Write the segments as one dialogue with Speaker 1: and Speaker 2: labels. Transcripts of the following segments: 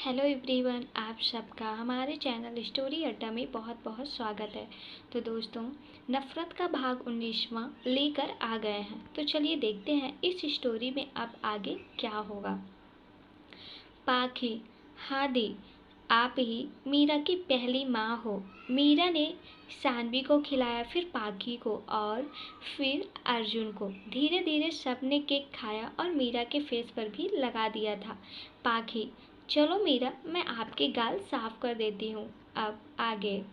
Speaker 1: Hello everyone, आप सबका हमारे चैनल स्टोरी अड्डा में बहुत बहुत स्वागत है। तो दोस्तों, नफ़रत का भाग 19वां लेकर आ गए हैं। तो चलिए देखते हैं इस स्टोरी में अब आगे क्या होगा। पाखी, हाँ दी, आप ही मीरा की पहली माँ हो। मीरा ने सानवी को खिलाया, फिर पाखी को और फिर अर्जुन को। धीरे धीरे सबने केक खाया और मीरा के फेस पर भी लगा दिया था। पाखी, चलो मीरा, मैं आपके गाल साफ कर देती हूँ। अब आगे।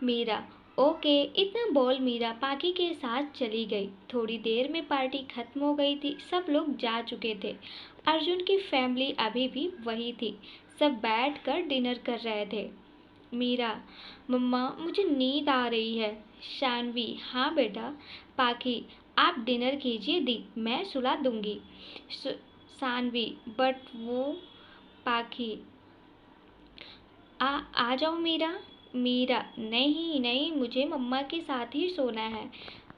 Speaker 1: मीरा, ओके। इतना बोल मीरा पाखी के साथ चली गई। थोड़ी देर में पार्टी खत्म हो गई थी। सब लोग जा चुके थे। अर्जुन की फैमिली अभी भी वही थी। सब बैठकर डिनर कर रहे थे। मीरा, मम्मा मुझे नींद आ रही है। शानवी, हाँ बेटा। पाखी, आप डिनर कीजिए दी, मैं सुला दूंगी। सानवी, बट वो। पाखी, आ जाओ मीरा। मीरा, नहीं नहीं, मुझे मम्मा के साथ ही सोना है।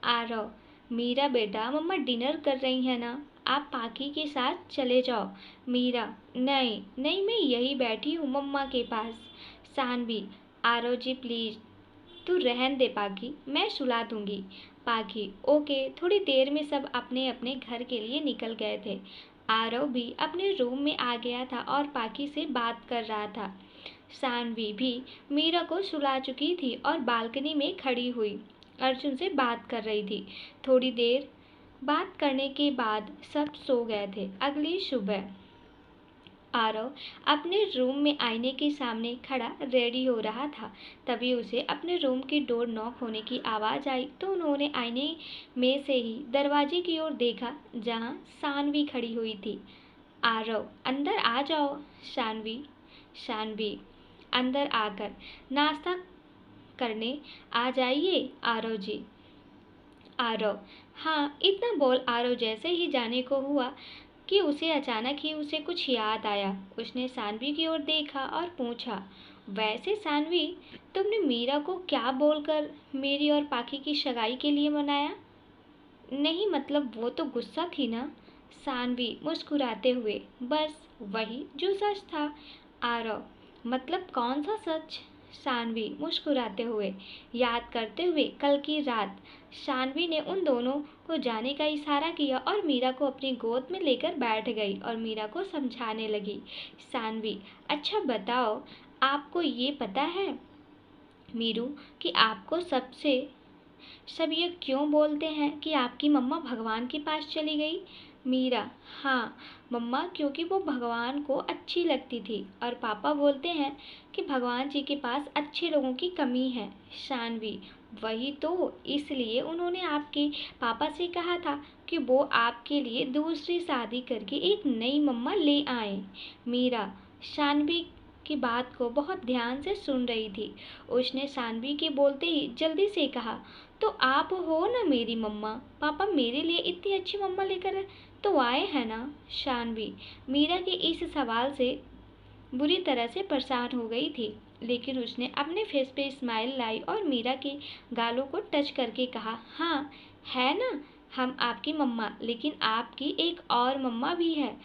Speaker 1: आरव, मीरा बेटा, मम्मा डिनर कर रही है ना, आप पाखी के साथ चले जाओ। मीरा, नहीं नहीं, मैं यही बैठी हूँ मम्मा के पास। सानवी, आरव जी प्लीज, तू रहन दे पाखी, मैं सुला दूंगी। पाखी, ओके। थोड़ी देर में सब अपने अपने घर के लिए निकल गए थे। आरव भी अपने रूम में आ गया था और पाखी से बात कर रहा था। सानवी भी मीरा को सुला चुकी थी और बालकनी में खड़ी हुई अर्जुन से बात कर रही थी। थोड़ी देर बात करने के बाद सब सो गए थे। अगली सुबह आरव अपने रूम में आईने के सामने खड़ा रेडी हो रहा था। तभी उसे अपने रूम की डोर नॉक होने की आवाज़ आई तो उन्होंने आईने में से ही दरवाजे की ओर देखा जहां सानवी खड़ी हुई थी। आरव, अंदर आ जाओ। शानवी शानवी अंदर आकर नाश्ता करने आ जाइए आरव जी। आरव, हाँ। इतना बोल आरव जैसे ही जाने को हुआ कि उसे अचानक ही उसे कुछ याद आया। उसने सानवी की ओर देखा और पूछा, वैसे सानवी, तुमने मीरा को क्या बोलकर मेरी और पाखी की सगाई के लिए मनाया? नहीं मतलब वो तो गुस्सा थी ना। सानवी मुस्कुराते हुए, बस वही जो सच था। आरव, मतलब कौन सा सच? सानवी मुस्कुराते हुए, याद करते हुए कल की रात। सानवी ने उन दोनों को जाने का इशारा किया और मीरा को अपनी गोद में लेकर बैठ गई और मीरा को समझाने लगी। सानवी, अच्छा बताओ, आपको ये पता है मीरू कि आपको सब ये क्यों बोलते हैं कि आपकी मम्मा भगवान के पास चली गई? मीरा, हाँ मम्मा, क्योंकि वो भगवान को अच्छी लगती थी और पापा बोलते हैं कि भगवान जी के पास अच्छे लोगों की कमी है। शानवी, वही तो, इसलिए उन्होंने आपके पापा से कहा था कि वो आपके लिए दूसरी शादी करके एक नई मम्मा ले आए। मीरा शानवी की बात को बहुत ध्यान से सुन रही थी। उसने शानवी के बोलते ही जल्दी से कहा, तो आप हो ना मेरी मम्मा। पापा मेरे लिए इतनी अच्छी मम्मा लेकर तो आए हैं ना। शानवी मीरा के इस सवाल से बुरी तरह से परेशान हो गई थी, लेकिन उसने अपने फेस पे स्माइल लाई और मीरा के गालों को टच करके कहा, हाँ है ना, हम आपकी मम्मा, लेकिन आपकी एक और मम्मा भी है।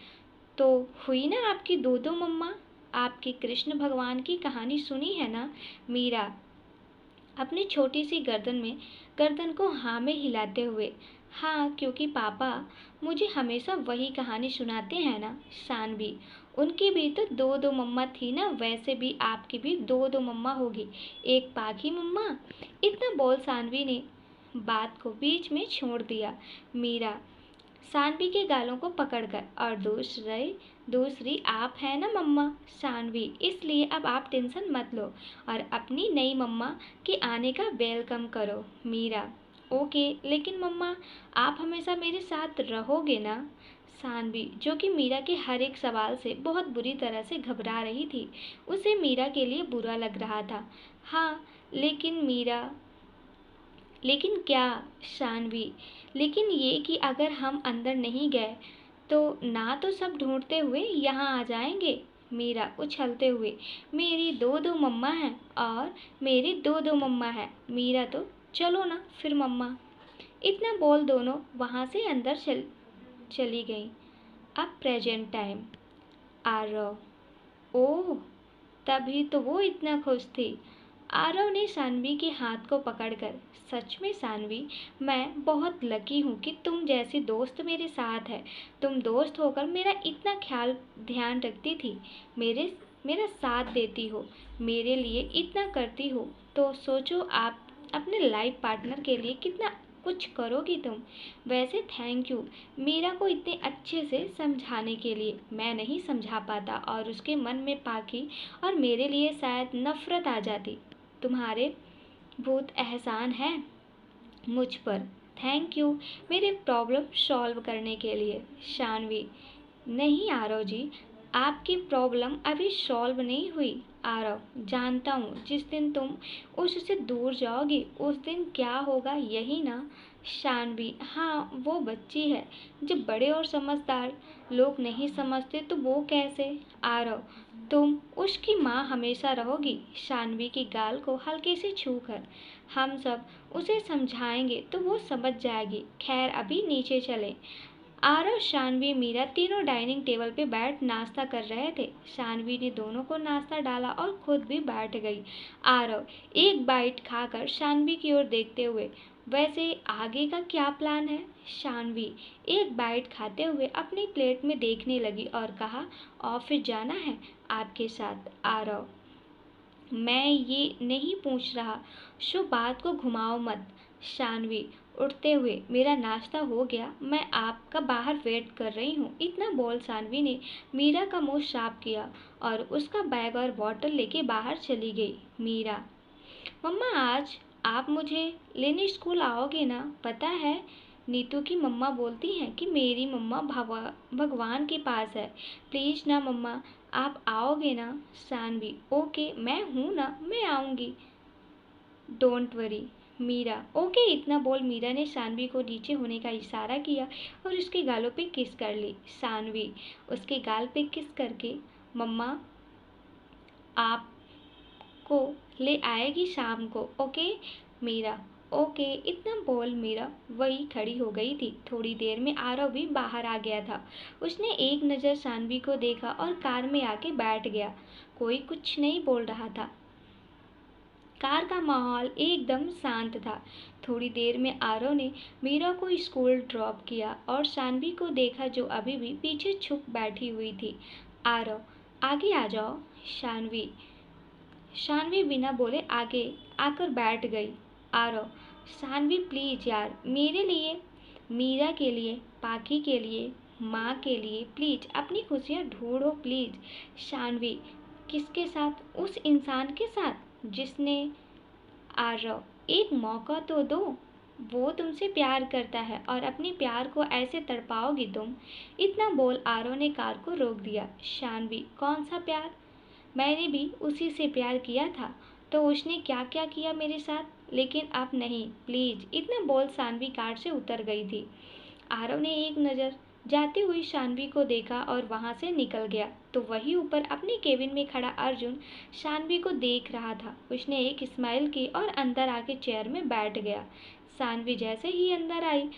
Speaker 1: तो हुई ना आपकी दो दो मम्मा। आपके कृष्ण भगवान की कहानी सुनी है ना? मीरा अपनी छोटी सी गर्दन को हाँ में हिलाते हुए, हाँ क्योंकि पापा मुझे हमेशा वही कहानी सुनाते हैं ना। सानवी, उनकी भी तो दो दो मम्मा थी ना, वैसे भी आपकी भी दो दो मम्मा होगी, एक पाखी मम्मा। इतना बोल सानवी ने बात को बीच में छोड़ दिया। मीरा सानवी के गालों को पकड़कर, और दूसरी आप है ना मम्मा। सानवी, इसलिए अब आप टेंशन मत लो और अपनी नई मम्मा के आने का वेलकम करो। मीरा, ओके, लेकिन मम्मा आप हमेशा मेरे साथ रहोगे ना? सानवी, जो कि मीरा के हर एक सवाल से बहुत बुरी तरह से घबरा रही थी। उसे मीरा के लिए बुरा लग रहा था। हाँ, लेकिन क्या? शानवी, लेकिन ये कि अगर हम अंदर नहीं गए तो ना तो सब ढूंढते हुए यहाँ आ जाएंगे। मीरा उछलते हुए, मेरी दो दो मम्मा हैं और मेरी दो दो मम्मा है। मीरा, तो चलो ना फिर मम्मा। इतना बोल दोनों वहाँ से अंदर चली गई। अब प्रेजेंट टाइम। आरव, ओह, तभी तो वो इतना खुश थी। आरव ने सानवी के हाथ को पकड़कर, सच में सानवी, मैं बहुत लकी हूँ कि तुम जैसी दोस्त मेरे साथ है। तुम दोस्त होकर मेरा इतना ख्याल ध्यान रखती थी, मेरा साथ देती हो, मेरे लिए इतना करती हो, तो सोचो आप अपने लाइफ पार्टनर के लिए कितना कुछ करोगी तुम। वैसे थैंक यू मीरा को इतने अच्छे से समझाने के लिए। मैं नहीं समझा पाता और उसके मन में पाकी और मेरे लिए शायद नफरत आ जाती। तुम्हारे बहुत एहसान है मुझ पर। थैंक यू मेरे प्रॉब्लम सॉल्व करने के लिए। शानवी, नहीं आरव जी, आपकी प्रॉब्लम अभी सॉल्व नहीं हुई। आरव, जानता हूँ जिस दिन तुम उससे दूर जाओगी उस दिन क्या होगा, यही ना। शानवी, हाँ वो बच्ची है, जब बड़े और समझदार लोग नहीं समझते तो वो कैसे। आरव, तुम उसकी माँ हमेशा रहोगी। शानवी की गाल को हल्के से छूकर, हम सब उसे समझाएंगे तो वो समझ जाएगी। खैर अभी नीचे चले। आरव, शानवी, मीरा तीनों डाइनिंग टेबल पे बैठ नाश्ता कर रहे थे। शानवी ने दोनों को नाश्ता डाला और खुद भी बैठ गई। आरव एक बाइट खाकर शानवी की ओर देखते हुए, वैसे आगे का क्या प्लान है। शानवी एक बाइट खाते हुए अपनी प्लेट में देखने लगी और कहा, ऑफिस जाना है आपके साथ। आरव, मैं ये नहीं पूछ रहा, शो बात को घुमाओ मत। शानवी उठते हुए, मेरा नाश्ता हो गया, मैं आपका बाहर वेट कर रही हूँ। इतना बोल शानवी ने मीरा का मुंह साफ किया और उसका बैग और बॉटल लेके बाहर चली गई। मीरा, मम्मा आज आप मुझे लेने स्कूल आओगे ना। पता है नीतू की मम्मा बोलती हैं कि मेरी मम्मा भगवान के पास है। प्लीज़ ना मम्मा, आप आओगे ना। सानवी, ओके मैं हूँ ना, मैं आऊँगी, डोंट वरी। मीरा, ओके। इतना बोल मीरा ने सानवी को नीचे होने का इशारा किया और उसके गालों पे किस कर ली। सानवी उसके गाल पे किस करके, मम्मा आप को ले आएगी शाम को, ओके। मीरा, ओके। इतना बोल मीरा वही खड़ी हो गई थी। थोड़ी देर में आरव भी बाहर आ गया था। उसने एक नज़र सानवी को देखा और कार में आके बैठ गया। कोई कुछ नहीं बोल रहा था। कार का माहौल एकदम शांत था। थोड़ी देर में आरव ने मीरा को स्कूल ड्रॉप किया और सानवी को देखा जो अभी भी पीछे छुप बैठी हुई थी। आरव, आगे आ जाओ। शानवी शानवी बिना बोले आगे आकर बैठ गई। आरव, शानवी प्लीज यार, मेरे लिए, मीरा के लिए, पाखी के लिए, माँ के लिए, प्लीज अपनी खुशियाँ ढूंढो प्लीज। शानवी, किसके साथ, उस इंसान के साथ जिसने, आरव एक मौका तो दो, वो तुमसे प्यार करता है और अपने प्यार को ऐसे तड़पाओगी तुम। इतना बोल आरव ने कार को रोक दिया। शानवी, कौन सा प्यार, मैंने भी उसी से प्यार किया था तो उसने क्या क्या किया मेरे साथ, लेकिन अब नहीं, प्लीज। इतना बोल सानवी कार से उतर गई थी। आरव ने एक नज़र जाती हुई शानवी को देखा और वहां से निकल गया तो वही ऊपर अपने केबिन में खड़ा अर्जुन शानवी को देख रहा था। उसने एक स्माइल की और अंदर आके चेयर में बैठ गया। शानवी जैसे ही अंदर आई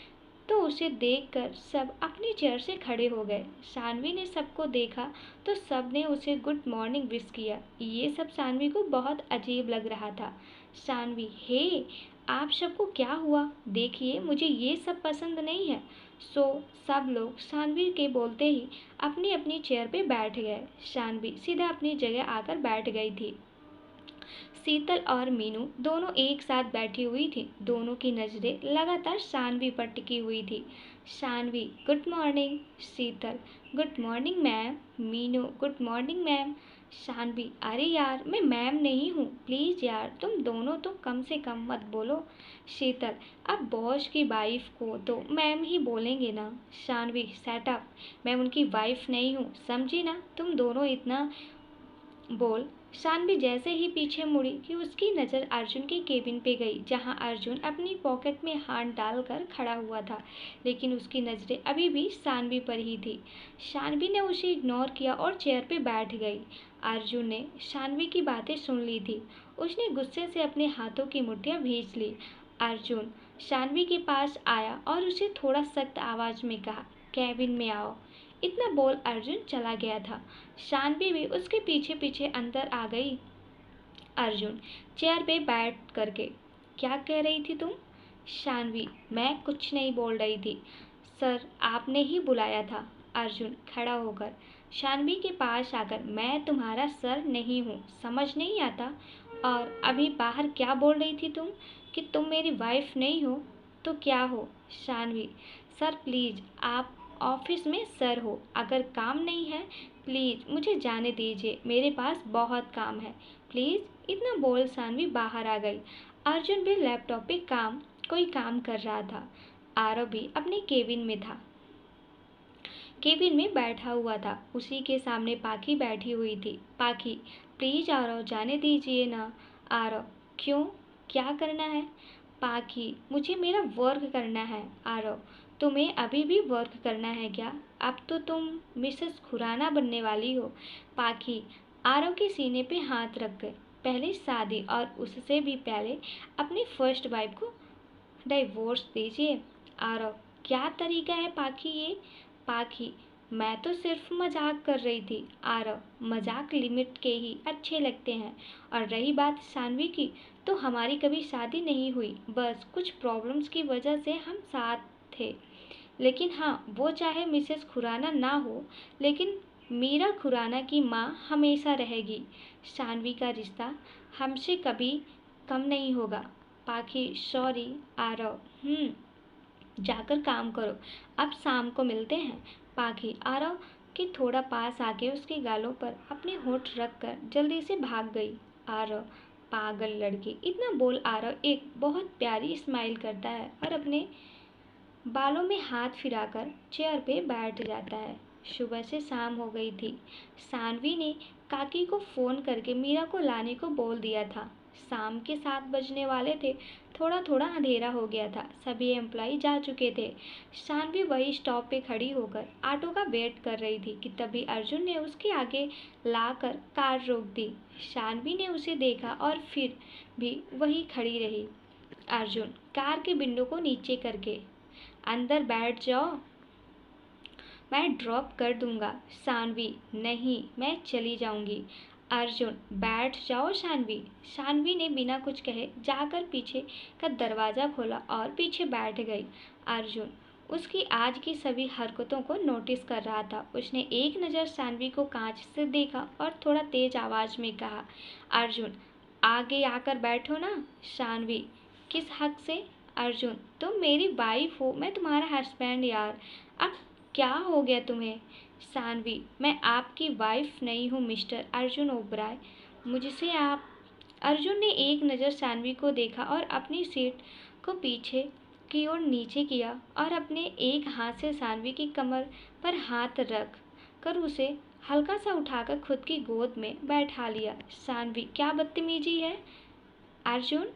Speaker 1: तो उसे देखकर सब अपनी चेयर से खड़े हो गए। शानवी ने सबको देखा तो सब ने उसे गुड मॉर्निंग विश किया। ये सब शानवी को बहुत अजीब लग रहा था। शानवी, हे, आप सबको क्या हुआ, देखिए मुझे ये सब पसंद नहीं है। सो सब लोग शानवी के बोलते ही अपनी अपनी चेयर पे बैठ गए। शानवी सीधा अपनी जगह आकर बैठ गई थी। शीतल और मीनू दोनों एक साथ बैठी हुई थी। दोनों की नज़रें लगातार शानवी पर टिकी हुई थी। Shanvi, good morning. Sheetal, good morning ma'am. Meenu, good morning ma'am. Shanvi, अरे यार मैं मैम नहीं हूँ, प्लीज़ यार तुम दोनों तो कम से कम मत बोलो। शीतल, अब बॉस की वाइफ को तो मैम ही बोलेंगे ना। शानवी, सेट अप, मैं उनकी वाइफ नहीं हूँ, समझी ना तुम दोनों। इतना बोल शानवी जैसे ही पीछे मुड़ी कि उसकी नज़र अर्जुन के केबिन पे गई, जहां अर्जुन अपनी पॉकेट में हाथ डालकर खड़ा हुआ था, लेकिन उसकी नज़रें अभी भी शानवी पर ही थी। शानवी ने उसे इग्नोर किया और चेयर पे बैठ गई। अर्जुन ने शानवी की बातें सुन ली थी। उसने गुस्से से अपने हाथों की मुट्ठियां भींच ली। अर्जुन शानवी के पास आया और उसे थोड़ा सख्त आवाज़ में कहा, कैबिन में आओ। इतना बोल अर्जुन चला गया था। शानवी भी उसके पीछे पीछे अंदर आ गई। अर्जुन चेयर पे बैठ करके, क्या कह रही थी तुम? शानवी, मैं कुछ नहीं बोल रही थी सर, आपने ही बुलाया था। अर्जुन खड़ा होकर शानवी के पास आकर, मैं तुम्हारा सर नहीं हूँ, समझ नहीं आता? और अभी बाहर क्या बोल रही थी तुम, कि तुम मेरी वाइफ नहीं हो तो क्या हो? शानवी, सर प्लीज़, आप ऑफिस में सर हो, अगर काम नहीं है प्लीज़ मुझे जाने दीजिए, मेरे पास बहुत काम है प्लीज़। इतना बोल शानवी बाहर आ गई। अर्जुन भी लैपटॉप पे कोई काम कर रहा था। आरव भी अपने केबिन में था, केबिन में बैठा हुआ था। उसी के सामने पाखी बैठी हुई थी। पाखी, प्लीज आरव जाने दीजिए ना। आरव, क्यों, क्या करना है? पाखी, मुझे मेरा वर्क करना है। आरव, तुम्हें अभी भी वर्क करना है क्या? अब तो तुम मिसेस खुराना बनने वाली हो। पाखी आरव के सीने पे हाथ रख गए। पहले शादी और उससे भी पहले अपनी फर्स्ट वाइफ को डिवोर्स दीजिए। आरव, क्या तरीका है पाखी ये? पाखी, मैं तो सिर्फ मजाक कर रही थी। आरव, मजाक लिमिट के ही अच्छे लगते हैं। और रही बात शानवी की, तो हमारी कभी शादी नहीं हुई, बस कुछ प्रॉब्लम्स की वजह से हम साथ थे। लेकिन हाँ, वो चाहे मिसेस खुराना ना हो, लेकिन मीरा खुराना की माँ हमेशा रहेगी। शानवी का रिश्ता हमसे कभी कम नहीं होगा। पाखी, सॉरी। आरव, जाकर काम करो, अब शाम को मिलते हैं। पाखी आरव के थोड़ा पास आके उसके गालों पर अपने होंठ रख कर जल्दी से भाग गई। आरव, पागल लड़की। इतना बोल आरव एक बहुत प्यारी स्माइल करता है और अपने बालों में हाथ फिराकर चेयर पे बैठ जाता है। सुबह से शाम हो गई थी। सानवी ने काकी को फ़ोन करके मीरा को लाने को बोल दिया था। शाम के 7 बजने वाले थे। थोड़ा थोड़ा अंधेरा हो गया था। सभी एम्प्लॉय जा चुके थे। सानवी वही स्टॉप पे खड़ी होकर ऑटो का वेट कर रही थी कि तभी अर्जुन ने उसके आगे लाकर कार रोक दी। सानवी ने उसे देखा और फिर भी वही खड़ी रही। अर्जुन कार के विंडो को नीचे करके, अंदर बैठ जाओ, मैं ड्रॉप कर दूंगा। सानवी, नहीं, मैं चली जाऊंगी। अर्जुन, बैठ जाओ शानवी। शानवी ने बिना कुछ कहे जाकर पीछे का दरवाज़ा खोला और पीछे बैठ गई। अर्जुन उसकी आज की सभी हरकतों को नोटिस कर रहा था। उसने एक नज़र शानवी को कांच से देखा और थोड़ा तेज आवाज़ में कहा, अर्जुन, आगे आकर बैठो ना। शानवी, किस हक से? अर्जुन, तुम मेरी वाइफ हो, मैं तुम्हारा हस्बैंड यार, अब क्या हो गया तुम्हें? सानवी, मैं आपकी वाइफ नहीं हूँ मिस्टर अर्जुन ओबराय, मुझसे आप। अर्जुन ने एक नज़र सानवी को देखा और अपनी सीट को पीछे की ओर नीचे किया और अपने एक हाथ से सानवी की कमर पर हाथ रख कर उसे हल्का सा उठाकर खुद की गोद में बैठा लिया। सानवी, क्या बदतमीजी है? अर्जुन,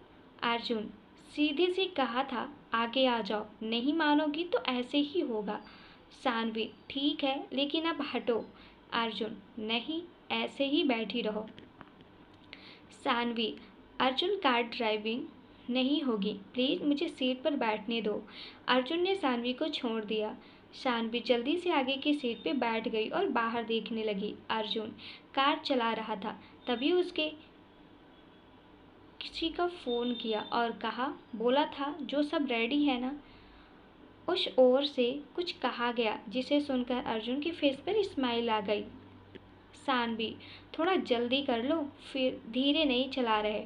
Speaker 1: अर्जुन, सीधे से कहा था आगे आ जाओ, नहीं मानोगी तो ऐसे ही होगा। सानवी, ठीक है, लेकिन अब हटो। अर्जुन, नहीं, ऐसे ही बैठी रहो। सानवी, अर्जुन, कार ड्राइविंग नहीं होगी, प्लीज़ मुझे सीट पर बैठने दो। अर्जुन ने सानवी को छोड़ दिया। सानवी जल्दी से आगे की सीट पे बैठ गई और बाहर देखने लगी। अर्जुन कार चला रहा था, तभी उसके किसी का फ़ोन किया और कहा, बोला था जो सब रेडी है ना? उस ओर से कुछ कहा गया जिसे सुनकर अर्जुन के फेस पर स्माइल आ गई। सानवी, थोड़ा जल्दी कर लो, फिर धीरे नहीं चला रहे।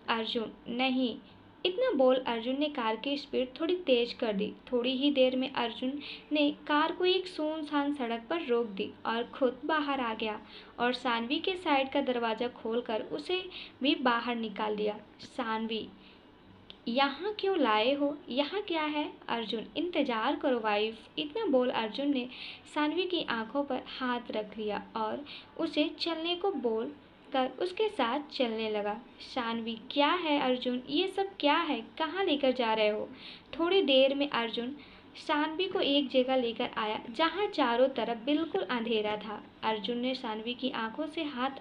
Speaker 1: अर्जुन, नहीं। इतना बोल अर्जुन ने कार की स्पीड थोड़ी तेज कर दी। थोड़ी ही देर में अर्जुन ने कार को एक सुनसान सड़क पर रोक दी और खुद बाहर आ गया और सानवी के साइड का दरवाज़ा खोलकर उसे भी बाहर निकाल दिया। सानवी, यहाँ क्यों लाए हो, यहाँ क्या है? अर्जुन, इंतजार करो वाइफ। इतना बोल अर्जुन ने सानवी की आंखों पर हाथ रख लिया और उसे चलने को बोल कर उसके साथ चलने लगा। सानवी, क्या है अर्जुन, ये सब क्या है, कहाँ लेकर जा रहे हो? थोड़ी देर में अर्जुन सानवी को एक जगह लेकर आया जहाँ चारों तरफ बिल्कुल अंधेरा था। अर्जुन ने सानवी की आंखों से हाथ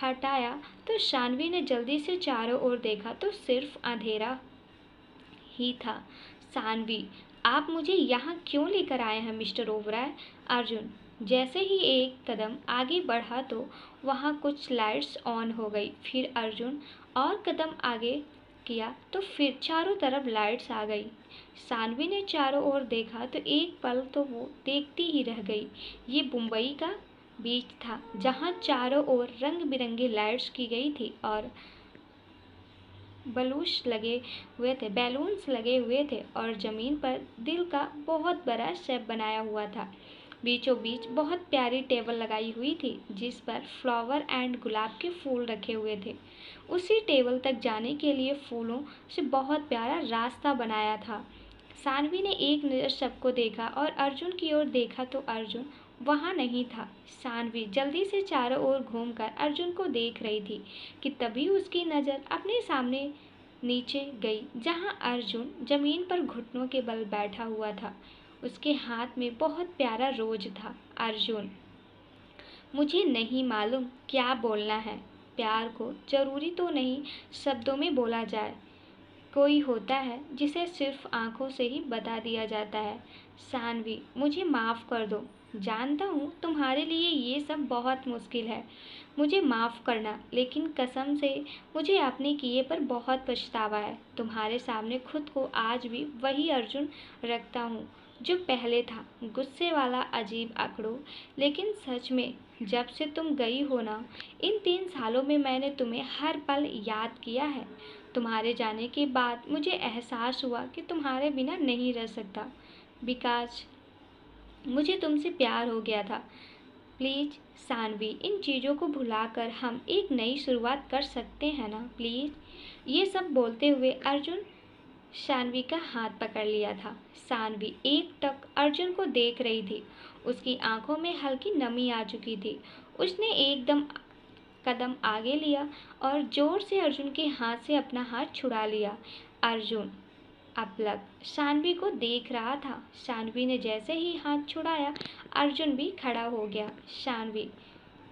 Speaker 1: हटाया तो शानवी ने जल्दी से चारों ओर देखा तो सिर्फ अंधेरा ही था। सानवी, आप मुझे यहाँ क्यों लेकर आए हैं मिस्टर ओबराय? अर्जुन जैसे ही एक कदम आगे बढ़ा तो वहाँ कुछ लाइट्स ऑन हो गई। फिर अर्जुन और कदम आगे किया तो फिर चारों तरफ लाइट्स आ गई। सानवी ने चारों ओर देखा तो एक पल तो वो देखती ही रह गई। ये मुंबई का बीच था जहाँ चारों ओर रंग बिरंगी लाइट्स की गई थी और बैलून्स लगे हुए थे और जमीन पर दिल का बहुत बड़ा शेप बनाया हुआ था। बीचों बीच बहुत प्यारी टेबल लगाई हुई थी जिस पर फ्लावर एंड गुलाब के फूल रखे हुए थे। उसी टेबल तक जाने के लिए फूलों से बहुत प्यारा रास्ता बनाया था। सानवी ने एक नज़र सबको देखा और अर्जुन की ओर देखा तो अर्जुन वहाँ नहीं था। सानवी जल्दी से चारों ओर घूमकर अर्जुन को देख रही थी कि तभी उसकी नज़र अपने सामने नीचे गई जहाँ अर्जुन जमीन पर घुटनों के बल बैठा हुआ था। उसके हाथ में बहुत प्यारा रोज था। अर्जुन मुझे नहीं मालूम क्या बोलना है। प्यार को जरूरी तो नहीं शब्दों में बोला जाए। कोई होता है जिसे सिर्फ आंखों से ही बता दिया जाता है। सानवी मुझे माफ़ कर दो। जानता हूँ तुम्हारे लिए ये सब बहुत मुश्किल है। मुझे माफ़ करना, लेकिन कसम से मुझे अपने किए पर बहुत पछतावा है। तुम्हारे सामने खुद को आज भी वही अर्जुन रखता हूँ जो पहले था, गुस्से वाला, अजीब, अकड़ू। लेकिन सच में जब से तुम गई हो ना, इन 3 सालों में मैंने तुम्हें हर पल याद किया है। तुम्हारे जाने के बाद मुझे एहसास हुआ कि तुम्हारे बिना नहीं रह सकता, बिकॉज मुझे तुमसे प्यार हो गया था। प्लीज़ सानवी, इन चीज़ों को भुलाकर हम एक नई शुरुआत कर सकते हैं ना, प्लीज़। ये सब बोलते हुए अर्जुन सानवी का हाथ पकड़ लिया था। सानवी एकटक अर्जुन को देख रही थी। उसकी आंखों में हल्की नमी आ चुकी थी। उसने एकदम कदम आगे लिया और जोर से अर्जुन के हाथ से अपना हाथ छुड़ा लिया। अर्जुन अपलक सानवी को देख रहा था। सानवी ने जैसे ही हाथ छुड़ाया, अर्जुन भी खड़ा हो गया। सानवी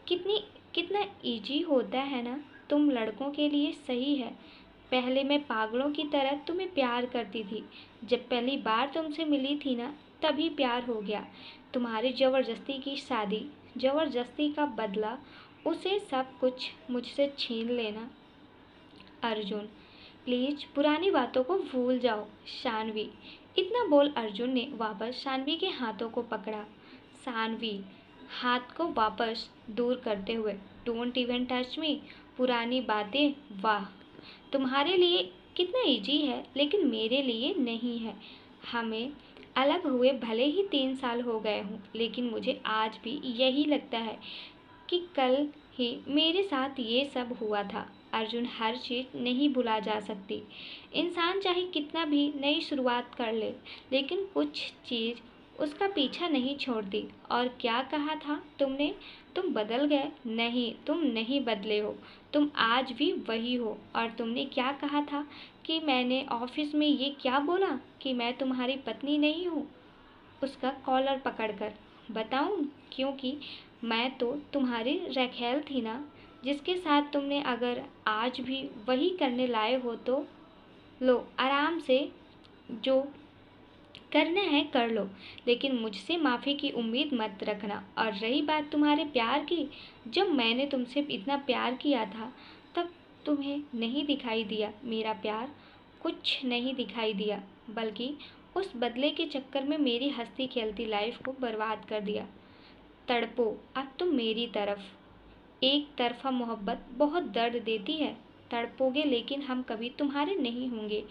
Speaker 1: कितना इजी होता है ना तुम लड़कों के लिए। सही है, पहले मैं पागलों की तरह तुम्हें प्यार करती थी। जब पहली बार तुमसे मिली थी ना, तभी प्यार हो गया। तुम्हारी ज़बरदस्ती की शादी, ज़बरदस्ती का बदला, उसे सब कुछ मुझसे छीन लेना। अर्जुन प्लीज पुरानी बातों को भूल जाओ। सानवी इतना बोल अर्जुन ने वापस सानवी के हाथों को पकड़ा। सानवी हाथ को वापस दूर करते हुए, डोंट इवन टच मी। पुरानी बातें, वाह, तुम्हारे लिए कितना इजी है, लेकिन मेरे लिए नहीं है। हमें अलग हुए भले ही 3 साल हो गए हों, लेकिन मुझे आज भी यही लगता है कि कल ही मेरे साथ ये सब हुआ था। अर्जुन हर चीज़ नहीं भुला जा सकती। इंसान चाहे कितना भी नई शुरुआत कर ले, लेकिन कुछ चीज़ उसका पीछा नहीं छोड़ती। और क्या कहा था तुमने? तुम बदल गए? नहीं, तुम नहीं बदले हो। तुम आज भी वही हो। और तुमने क्या कहा था कि मैंने ऑफिस में ये क्या बोला कि मैं तुम्हारी पत्नी नहीं हूँ? उसका कॉलर पकड़कर बताऊं? क्योंकि मैं तो तुम्हारी रखेल थी ना, जिसके साथ तुमने अगर आज भी वही करने लाए हो तो लो आराम से, जो करना है कर लो, लेकिन मुझसे माफ़ी की उम्मीद मत रखना। और रही बात तुम्हारे प्यार की, जब मैंने तुमसे इतना प्यार किया था तब तुम्हें नहीं दिखाई दिया मेरा प्यार, कुछ नहीं दिखाई दिया, बल्कि उस बदले के चक्कर में मेरी हंसती खेलती लाइफ को बर्बाद कर दिया। तड़पो अब तुम मेरी तरफ। एक तरफा मोहब्बत बहुत दर्द देती है। तड़पोगे, लेकिन हम कभी तुम्हारे नहीं होंगे।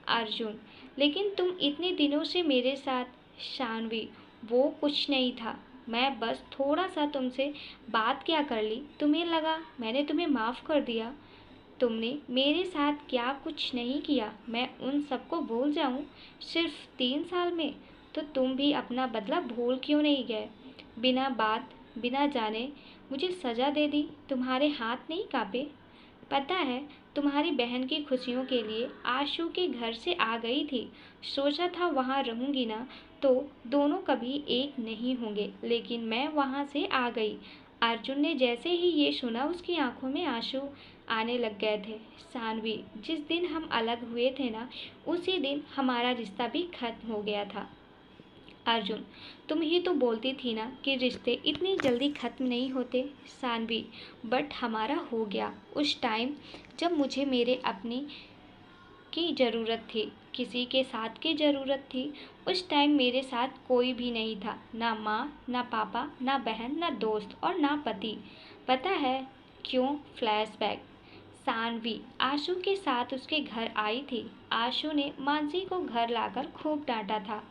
Speaker 1: अर्जुन लेकिन तुम इतने दिनों से मेरे साथ। शानवी वो कुछ नहीं था, मैं बस थोड़ा सा तुमसे बात क्या कर ली, तुम्हें लगा मैंने तुम्हें माफ़ कर दिया। तुमने मेरे साथ क्या कुछ नहीं किया, मैं उन सबको भूल जाऊं सिर्फ 3 साल में? तो तुम भी अपना बदला भूल क्यों नहीं गए? बिना बात बिना जाने मुझे सज़ा दे दी। तुम्हारे हाथ नहीं कांपे? पता है, तुम्हारी बहन की खुशियों के लिए आशु के घर से आ गई थी। सोचा था वहाँ रहूँगी ना तो दोनों कभी एक नहीं होंगे, लेकिन मैं वहाँ से आ गई। अर्जुन ने जैसे ही ये सुना उसकी आंखों में आंसू आने लग गए थे। सानवी, जिस दिन हम अलग हुए थे ना, उसी दिन हमारा रिश्ता भी खत्म हो गया था। अर्जुन, तुम ही तो बोलती थी ना कि रिश्ते इतनी जल्दी खत्म नहीं होते। सानवी, बट हमारा हो गया उस टाइम जब मुझे मेरे अपनी की ज़रूरत थी, किसी के साथ की ज़रूरत थी। उस टाइम मेरे साथ कोई भी नहीं था, ना माँ, ना पापा, ना बहन, ना दोस्त और ना पति। पता है क्यों? फ्लैशबैक। सानवी आशु के साथ उसके घर आई थी। आशु ने मानसी को घर लाकर खूब डांटा था।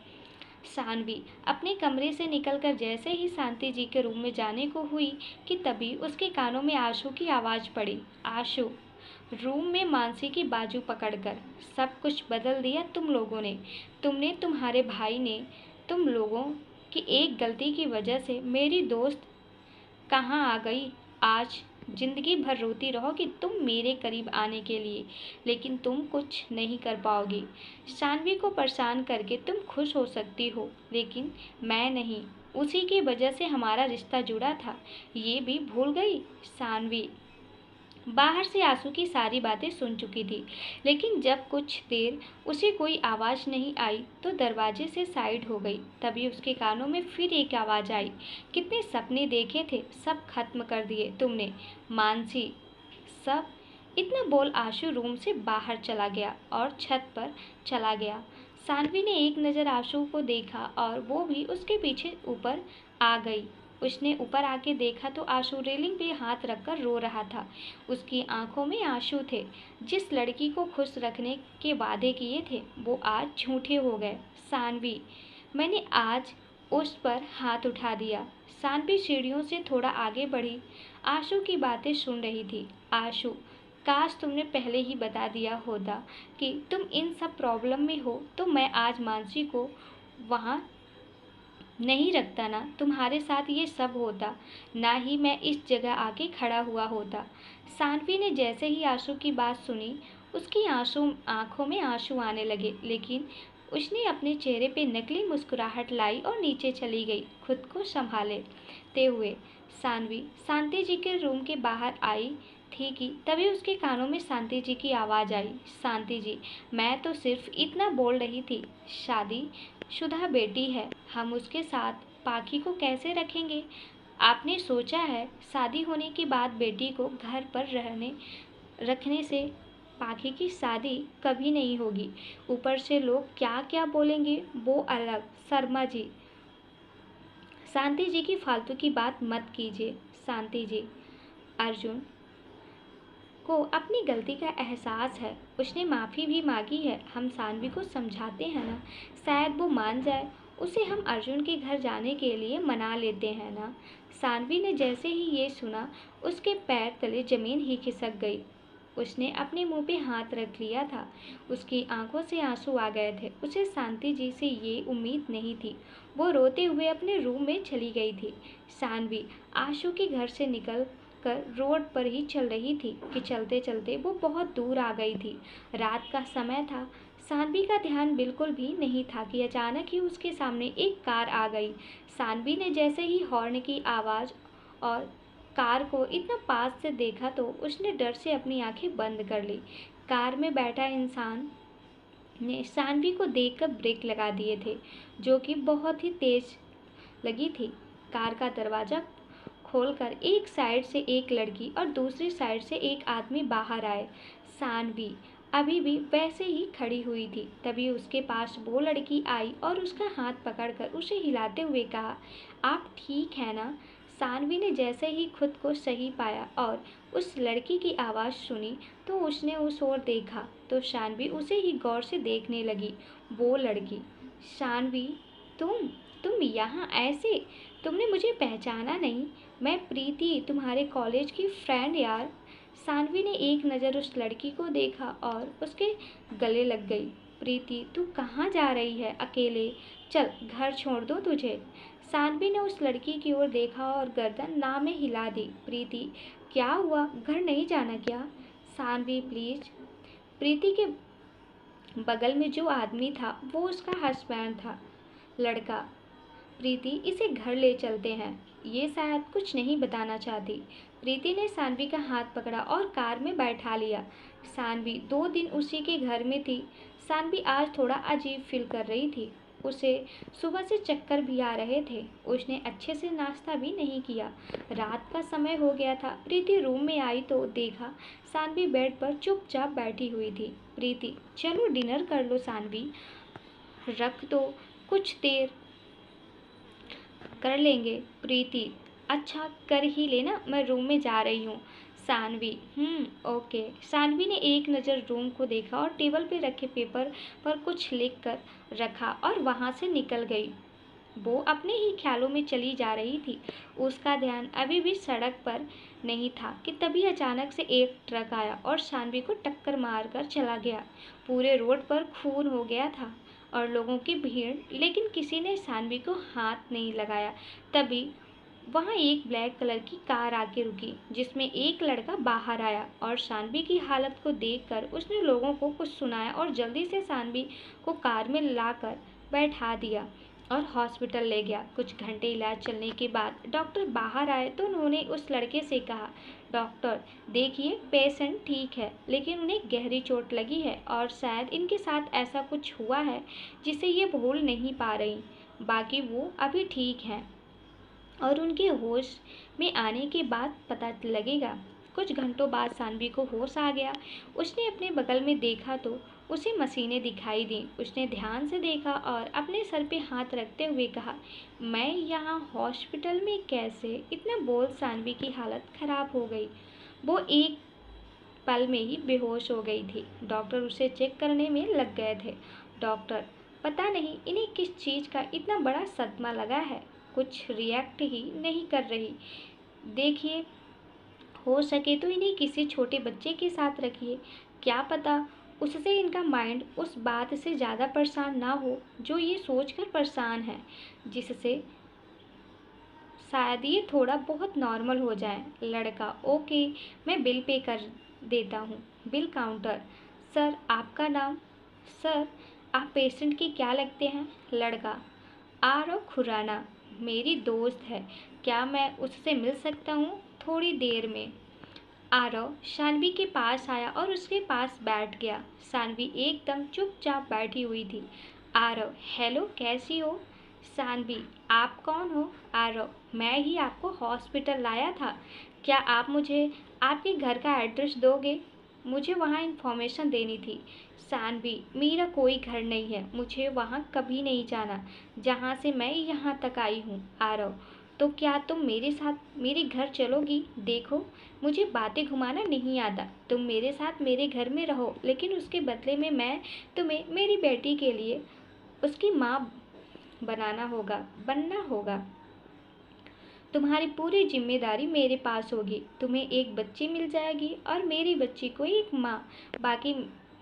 Speaker 1: सानवी अपने कमरे से निकलकर जैसे ही शांति जी के रूम में जाने को हुई कि तभी उसके कानों में आशु की आवाज़ पड़ी। आशु, रूम में मानसी की बाजू पकड़कर, सब कुछ बदल दिया तुम लोगों ने। तुमने, तुम्हारे भाई ने, तुम लोगों की एक गलती की वजह से मेरी दोस्त कहाँ आ गई। आज जिंदगी भर रोती रहोगी तुम मेरे करीब आने के लिए, लेकिन तुम कुछ नहीं कर पाओगी। शानवी को परेशान करके तुम खुश हो सकती हो, लेकिन मैं नहीं। उसी की वजह से हमारा रिश्ता जुड़ा था, ये भी भूल गई। शानवी बाहर से आंसू की सारी बातें सुन चुकी थी, लेकिन जब कुछ देर उसे कोई आवाज़ नहीं आई तो दरवाजे से साइड हो गई। तभी उसके कानों में फिर एक आवाज़ आई, कितने सपने देखे थे, सब खत्म कर दिए तुमने। मानसी, सब इतना बोल आशु रूम से बाहर चला गया और छत पर चला गया। सानवी ने एक नज़र आशु को देखा और वो भी उसके पीछे ऊपर आ गई। उसने ऊपर आके देखा तो आशु रेलिंग पे हाथ रखकर रो रहा था। उसकी आंखों में आंसू थे। जिस लड़की को खुश रखने के वादे किए थे वो आज झूठे हो गए। सानवी, मैंने आज उस पर हाथ उठा दिया। सानवी सीढ़ियों से थोड़ा आगे बढ़ी। आशु की बातें सुन रही थी। आशु, काश तुमने पहले ही बता दिया होता कि तुम इन सब प्रॉब्लम में हो तो मैं आज मानसी को वहाँ नहीं रखता ना, तुम्हारे साथ ये सब होता, ना ही मैं इस जगह आके खड़ा हुआ होता। सानवी ने जैसे ही आंसू की बात सुनी उसकी आंखों में आंसू आने लगे, लेकिन उसने अपने चेहरे पे नकली मुस्कुराहट लाई और नीचे चली गई, खुद को संभालते हुए। सानवी शांति जी के रूम के बाहर आई थी कि तभी उसके कानों में शांति जी की आवाज़ आई। शांति जी, मैं तो सिर्फ इतना बोल रही थी, शादी शुदा बेटी है, हम उसके साथ पाखी को कैसे रखेंगे? आपने सोचा है शादी होने के बाद बेटी को घर पर रखने से पाखी की शादी कभी नहीं होगी। ऊपर से लोग क्या क्या बोलेंगे वो अलग। शर्मा जी, शांति जी की फालतू की बात मत कीजिए। शांति जी, अर्जुन को अपनी गलती का एहसास है, उसने माफ़ी भी मांगी है। हम सानवी को समझाते हैं ना, शायद वो मान जाए। उसे हम अर्जुन के घर जाने के लिए मना लेते हैं ना। सानवी ने जैसे ही ये सुना उसके पैर तले जमीन ही खिसक गई। उसने अपने मुंह पे हाथ रख लिया था। उसकी आंखों से आंसू आ गए थे। उसे शांति जी से ये उम्मीद नहीं थी। वो रोते हुए अपने रूम में चली गई थी। सानवी आशु के घर से निकल कर रोड पर ही चल रही थी कि चलते चलते वो बहुत दूर आ गई थी। रात का समय था। सानवी का ध्यान बिल्कुल भी नहीं था कि अचानक ही उसके सामने एक कार आ गई। सानवी ने जैसे ही हॉर्न की आवाज़ और कार को इतना पास से देखा तो उसने डर से अपनी आंखें बंद कर ली। कार में बैठा इंसान ने सानवी को देखकर ब्रेक लगा दिए थे, जो कि बहुत ही तेज लगी थी। कार का दरवाज़ा खोलकर एक साइड से एक लड़की और दूसरी साइड से एक आदमी बाहर आए। सानवी अभी भी वैसे ही खड़ी हुई थी। तभी उसके पास वो लड़की आई और उसका हाथ पकड़कर उसे हिलाते हुए कहा, आप ठीक है ना? सानवी ने जैसे ही खुद को सही पाया और उस लड़की की आवाज़ सुनी तो उसने उस ओर देखा तो सानवी उसे ही गौर से देखने लगी। वो लड़की, सानवी, तुम यहाँ ऐसे? तुमने मुझे पहचाना नहीं? मैं प्रीति, तुम्हारे कॉलेज की फ्रेंड यार। सानवी ने एक नज़र उस लड़की को देखा और उसके गले लग गई। प्रीति, तू कहाँ जा रही है अकेले? चल, घर छोड़ दो तुझे। सानवी ने उस लड़की की ओर देखा और गर्दन ना में हिला दी। प्रीति, क्या हुआ? घर नहीं जाना क्या? सानवी प्लीज। प्रीति के बगल में जो आदमी था वो उसका हस्बैंड था, लड़का। प्रीति इसे घर ले चलते हैं, ये शायद कुछ नहीं बताना चाहती। प्रीति ने सानवी का हाथ पकड़ा और कार में बैठा लिया। सानवी 2 दिन उसी के घर में थी। सानवी आज थोड़ा अजीब फील कर रही थी। उसे सुबह से चक्कर भी आ रहे थे। उसने अच्छे से नाश्ता भी नहीं किया। रात का समय हो गया था। प्रीति रूम में आई तो देखा सानवी बेड पर चुपचाप बैठी हुई थी। प्रीति, चलो डिनर कर लो सानवी, रख दो, कुछ देर कर लेंगे। प्रीति, अच्छा कर ही लेना, मैं रूम में जा रही हूँ। सानवी, ओके। सानवी ने एक नज़र रूम को देखा और टेबल पे रखे पेपर पर कुछ लिख कर रखा और वहाँ से निकल गई। वो अपने ही ख्यालों में चली जा रही थी। उसका ध्यान अभी भी सड़क पर नहीं था कि तभी अचानक से एक ट्रक आया और सानवी को टक्कर मारकर चला गया। पूरे रोड पर खून हो गया था और लोगों की भीड़, लेकिन किसी ने सानवी को हाथ नहीं लगाया। तभी वहाँ एक ब्लैक कलर की कार आके रुकी जिसमें एक लड़का बाहर आया और सानवी की हालत को देखकर उसने लोगों को कुछ सुनाया और जल्दी से सानवी को कार में लाकर बैठा दिया और हॉस्पिटल ले गया। कुछ घंटे इलाज चलने के बाद डॉक्टर बाहर आए तो उन्होंने उस लड़के से कहा, डॉक्टर देखिए, पेशेंट ठीक है लेकिन उन्हें गहरी चोट लगी है और शायद इनके साथ ऐसा कुछ हुआ है जिसे ये भूल नहीं पा रही। बाकी वो अभी ठीक हैं और उनके होश में आने के बाद पता लगेगा। कुछ घंटों बाद सानवी को होश आ गया। उसने अपने बगल में देखा तो उसे मशीनें दिखाई दी। उसने ध्यान से देखा और अपने सर पे हाथ रखते हुए कहा, मैं यहाँ हॉस्पिटल में कैसे? इतना बोल सानवी की हालत खराब हो गई। वो एक पल में ही बेहोश हो गई थी। डॉक्टर उसे चेक करने में लग गए थे। डॉक्टर, पता नहीं इन्हें किस चीज़ का इतना बड़ा सदमा लगा है, कुछ रिएक्ट ही नहीं कर रही। देखिए, हो सके तो इन्हें किसी छोटे बच्चे के साथ रखिए, क्या पता उससे इनका माइंड उस बात से ज़्यादा परेशान ना हो जो ये सोचकर परेशान है, जिससे शायद ये थोड़ा बहुत नॉर्मल हो जाए। लड़का, ओके, मैं बिल पे कर देता हूँ। बिल काउंटर, सर आपका नाम? सर, आप पेशेंट की क्या लगते हैं? लड़का, आरव खुराना, मेरी दोस्त है, क्या मैं उससे मिल सकता हूँ थोड़ी देर में? आरव शानवी के पास आया और उसके पास बैठ गया। शानवी एकदम चुपचाप बैठी हुई थी। आरव, हेलो, कैसी हो? शानवी, आप कौन हो? आरव, मैं ही आपको हॉस्पिटल लाया था। क्या आप मुझे आपके घर का एड्रेस दोगे? मुझे वहाँ इन्फॉर्मेशन देनी थी। शानवी, मेरा कोई घर नहीं है, मुझे वहाँ कभी नहीं जाना जहाँ से मैं यहाँ तक आई हूँ। आरव, तो क्या तुम मेरे साथ मेरे घर चलोगी? देखो, मुझे बातें घुमाना नहीं आता। तुम मेरे साथ मेरे घर में रहो, लेकिन उसके बदले में मैं तुम्हें मेरी बेटी के लिए उसकी माँ बनना होगा। तुम्हारी पूरी जिम्मेदारी मेरे पास होगी। तुम्हें एक बच्ची मिल जाएगी और मेरी बच्ची को एक माँ। बाकी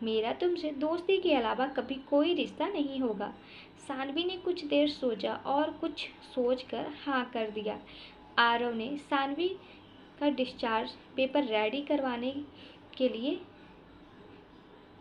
Speaker 1: मेरा तुमसे दोस्ती के अलावा कभी कोई रिश्ता नहीं होगा। सानवी ने कुछ देर सोचा और कुछ सोचकर हाँ कर दिया। आरव ने सानवी का डिस्चार्ज पेपर रेडी करवाने के लिए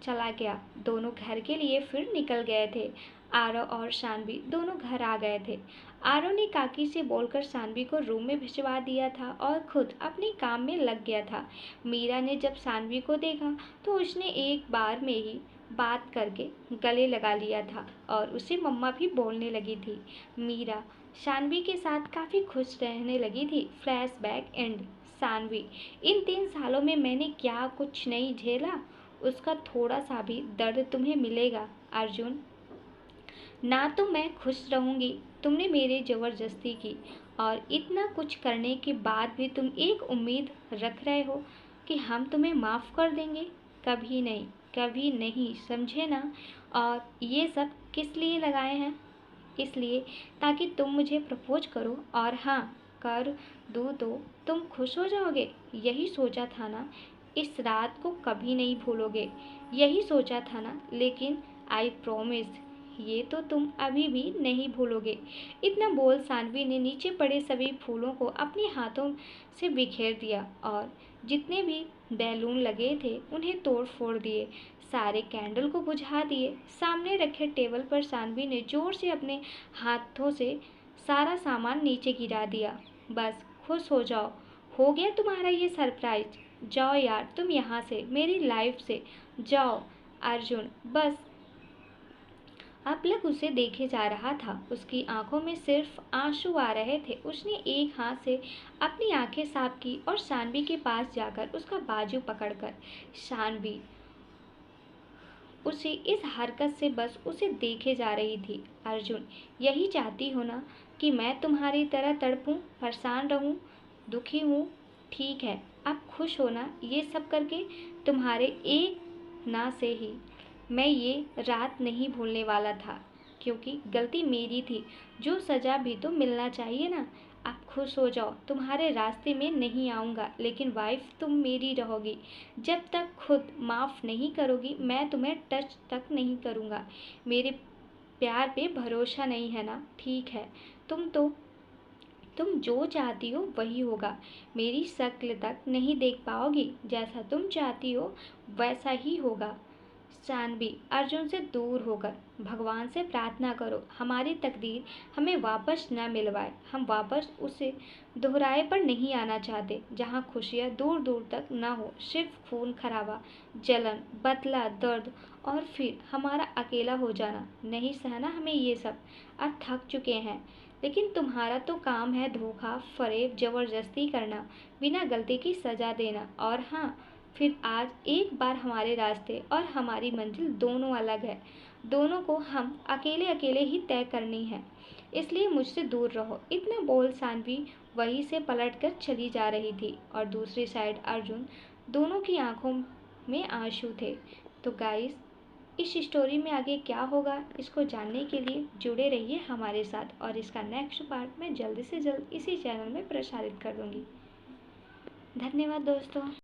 Speaker 1: चला गया। दोनों घर के लिए फिर निकल गए थे। आरव और शानवी दोनों घर आ गए थे। आरव ने काकी से बोलकर शानवी को रूम में भिजवा दिया था और खुद अपने काम में लग गया था। मीरा ने जब शानवी को देखा तो उसने एक बार में ही बात करके गले लगा लिया था और उसे मम्मा भी बोलने लगी थी। मीरा शानवी के साथ काफ़ी खुश रहने लगी थी। Flashback and. शानवी, इन 3 सालों में मैंने क्या कुछ नहीं झेला, उसका थोड़ा सा भी दर्द तुम्हें मिलेगा। अर्जुन, ना तो मैं खुश रहूंगी, तुमने मेरे ज़बरदस्ती की और इतना कुछ करने के बाद भी तुम एक उम्मीद रख रहे हो कि हम तुम्हें माफ़ कर देंगे। कभी नहीं, समझे ना? और ये सब किस लिए लगाए हैं? इसलिए ताकि तुम मुझे प्रपोज करो, और हाँ, कर दूँ तो तुम खुश हो जाओगे। यही सोचा था ना? इस रात को कभी नहीं भूलोगे, यही सोचा था ना? लेकिन आई प्रॉमिस, ये तो तुम अभी भी नहीं भूलोगे। इतना बोल सानवी ने नीचे पड़े सभी फूलों को अपने हाथों से बिखेर दिया और जितने भी बैलून लगे थे उन्हें तोड़ फोड़ दिए, सारे कैंडल को बुझा दिए। सामने रखे टेबल पर सानवी ने जोर से अपने हाथों से सारा सामान नीचे गिरा दिया। बस खुश हो जाओ, हो गया तुम्हारा ये सरप्राइज। जाओ यार तुम यहाँ से, मेरी लाइफ से जाओ। अर्जुन बस अब लग उसे देखे जा रहा था। उसकी आंखों में सिर्फ आंसू आ रहे थे। उसने एक हाथ से अपनी आंखें साफ की और शानवी के पास जाकर उसका बाजू पकड़कर, शानवी उसे इस हरकत से बस उसे देखे जा रही थी। अर्जुन, यही चाहती हो ना कि मैं तुम्हारी तरह तड़पूं, परेशान रहूं, दुखी हूं? ठीक है, अब खुश हो ना ये सब करके? तुम्हारे एक ना से ही मैं ये रात नहीं भूलने वाला था, क्योंकि गलती मेरी थी। जो सजा भी तो मिलना चाहिए ना। अब खुश हो जाओ, तुम्हारे रास्ते में नहीं आऊँगा, लेकिन वाइफ तुम मेरी रहोगी। जब तक खुद माफ़ नहीं करोगी मैं तुम्हें टच तक नहीं करूँगा। मेरे प्यार पे भरोसा नहीं है ना? ठीक है, तुम जो चाहती हो वही होगा। मेरी शक्ल तक नहीं देख पाओगी, जैसा तुम चाहती हो वैसा ही होगा। शानवी अर्जुन से दूर होकर भगवान से प्रार्थना करो हमारी तकदीर हमें वापस न मिलवाए। हम वापस उसे दोहराए पर नहीं आना चाहते, जहाँ खुशियाँ दूर दूर तक न हो, सिर्फ खून खराबा, जलन, बदला, दर्द और फिर हमारा अकेला हो जाना। नहीं सहना हमें ये सब, अब थक चुके हैं। लेकिन तुम्हारा तो काम है धोखा, फरेब, जबरदस्ती करना, बिना गलती की सजा देना। और हाँ, फिर आज एक बार हमारे रास्ते और हमारी मंजिल दोनों अलग है। दोनों को हम अकेले अकेले ही तय करनी है, इसलिए मुझसे दूर रहो। इतना बोल शानवी वहीं से पलट कर चली जा रही थी और दूसरी साइड अर्जुन, दोनों की आंखों में आंसू थे। तो गाइस, इस स्टोरी में आगे क्या होगा इसको जानने के लिए जुड़े रहिए हमारे साथ, और इसका नेक्स्ट पार्ट मैं जल्द से जल्द इसी चैनल में प्रसारित कर दूंगी। धन्यवाद दोस्तों।